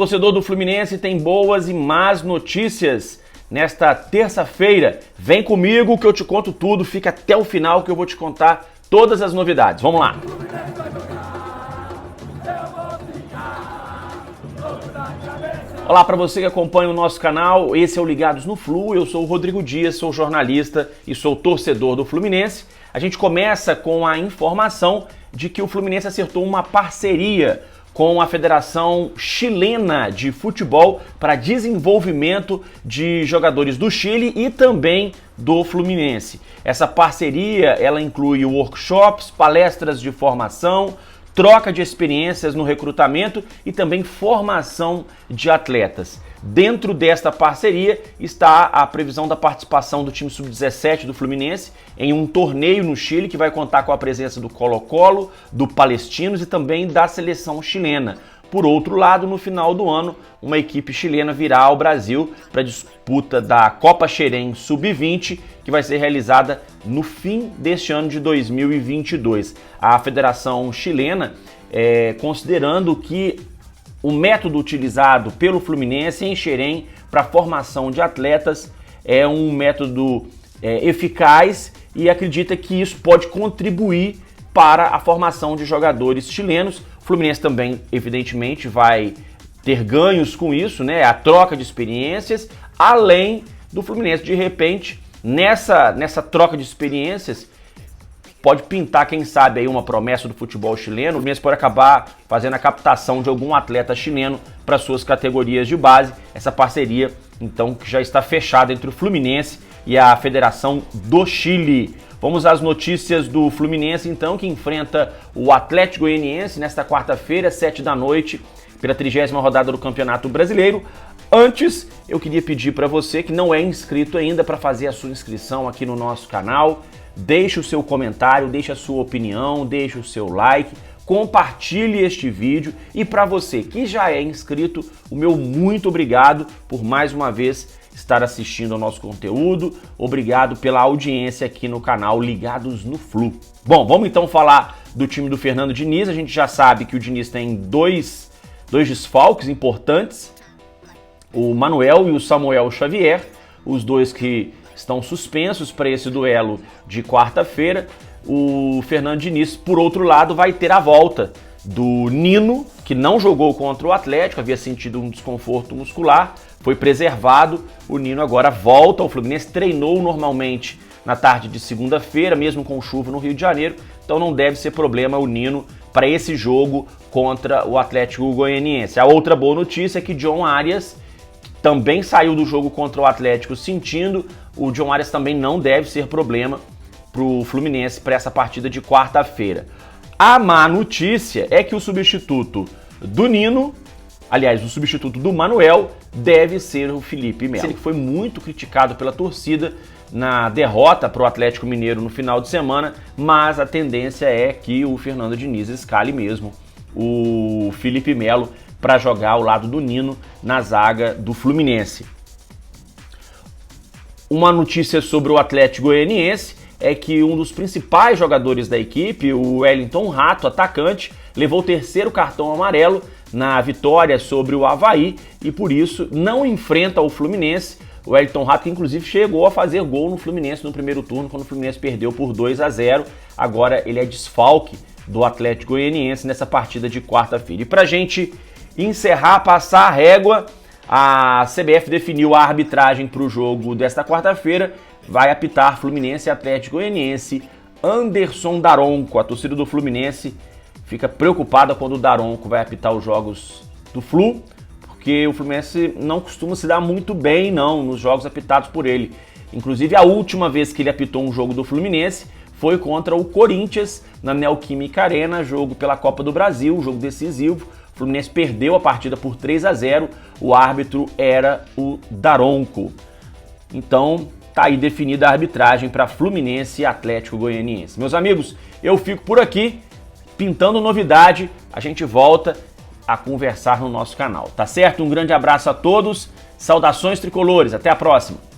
Torcedor do Fluminense, tem boas e más notícias nesta terça-feira. Vem comigo que eu te conto tudo, fica até o final que eu vou te contar todas as novidades. Vamos lá! Olá para você que acompanha o nosso canal, esse é o Ligados no Flu, eu sou o Rodrigo Dias, sou jornalista e sou torcedor do Fluminense. A gente começa com a informação de que o Fluminense acertou uma parceria com a Federação Chilena de Futebol para desenvolvimento de jogadores do Chile e também do Fluminense. Essa parceria, ela inclui workshops, palestras de formação, troca de experiências no recrutamento e também formação de atletas. Dentro desta parceria está a previsão da participação do time sub-17 do Fluminense em um torneio no Chile que vai contar com a presença do Colo-Colo, do Palestinos e também da seleção chilena. Por outro lado, no final do ano, uma equipe chilena virá ao Brasil para a disputa da Copa Xerém Sub-20, que vai ser realizada no fim deste ano de 2022. A Federação Chilena, considerando que o método utilizado pelo Fluminense em Xerém para a formação de atletas é um método eficaz e acredita que isso pode contribuir para a formação de jogadores chilenos. O Fluminense também, evidentemente, vai ter ganhos com isso, né? A troca de experiências, além do Fluminense, de repente, nessa troca de experiências, pode pintar, quem sabe, aí uma promessa do futebol chileno. O Fluminense pode acabar fazendo a captação de algum atleta chileno para suas categorias de base. Essa parceria, então, que já está fechada entre o Fluminense e a Federação do Chile. Vamos às notícias do Fluminense, então, que enfrenta o Atlético Goianiense nesta quarta-feira, 7 da noite, pela 30ª rodada do Campeonato Brasileiro. Antes, eu queria pedir para você que não é inscrito ainda para fazer a sua inscrição aqui no nosso canal. Deixe o seu comentário, deixe a sua opinião, deixe o seu like, compartilhe este vídeo. E para você que já é inscrito, o meu muito obrigado por mais uma vez estar assistindo ao nosso conteúdo. Obrigado pela audiência aqui no canal Ligados no Flu. Bom, vamos então falar do time do Fernando Diniz. A gente já sabe que o Diniz tem dois desfalques importantes, o Manuel e o Samuel Xavier, os dois que estão suspensos para esse duelo de quarta-feira. O Fernando Diniz, por outro lado, vai ter a volta do Nino, que não jogou contra o Atlético, havia sentido um desconforto muscular, foi preservado. O Nino agora volta ao Fluminense, treinou normalmente na tarde de segunda-feira, mesmo com chuva no Rio de Janeiro, então não deve ser problema o Nino para esse jogo contra o Atlético Goianiense. A outra boa notícia é que John Arias também saiu do jogo contra o Atlético sentindo. O John Arias também não deve ser problema para o Fluminense para essa partida de quarta-feira. A má notícia é que o substituto do Nino, aliás, o substituto do Manuel, deve ser o Felipe Melo. Ele foi muito criticado pela torcida na derrota para o Atlético Mineiro no final de semana, mas a tendência é que o Fernando Diniz escale mesmo o Felipe Melo para jogar ao lado do Nino na zaga do Fluminense. Uma notícia sobre o Atlético Goianiense é que um dos principais jogadores da equipe, o Wellington Rato, atacante, levou o terceiro cartão amarelo na vitória sobre o Avaí e por isso não enfrenta o Fluminense. O Wellington Rato, que inclusive chegou a fazer gol no Fluminense no primeiro turno, quando o Fluminense perdeu por 2-0. Agora ele é desfalque do Atlético Goianiense nessa partida de quarta-feira. E pra gente encerrar, passar a régua, a CBF definiu a arbitragem para o jogo desta quarta-feira. Vai apitar Fluminense e Atlético Goianiense Anderson Daronco. A torcida do Fluminense fica preocupada quando o Daronco vai apitar os jogos do Flu, porque o Fluminense não costuma se dar muito bem não nos jogos apitados por ele. Inclusive a última vez que ele apitou um jogo do Fluminense foi contra o Corinthians na Neoquímica Arena, jogo pela Copa do Brasil, jogo decisivo. O Fluminense perdeu a partida por 3-0, o árbitro era o Daronco. Então, tá aí definida a arbitragem para Fluminense e Atlético Goianiense. Meus amigos, eu fico por aqui, pintando novidade, a gente volta a conversar no nosso canal, tá certo? Um grande abraço a todos, saudações tricolores, até a próxima!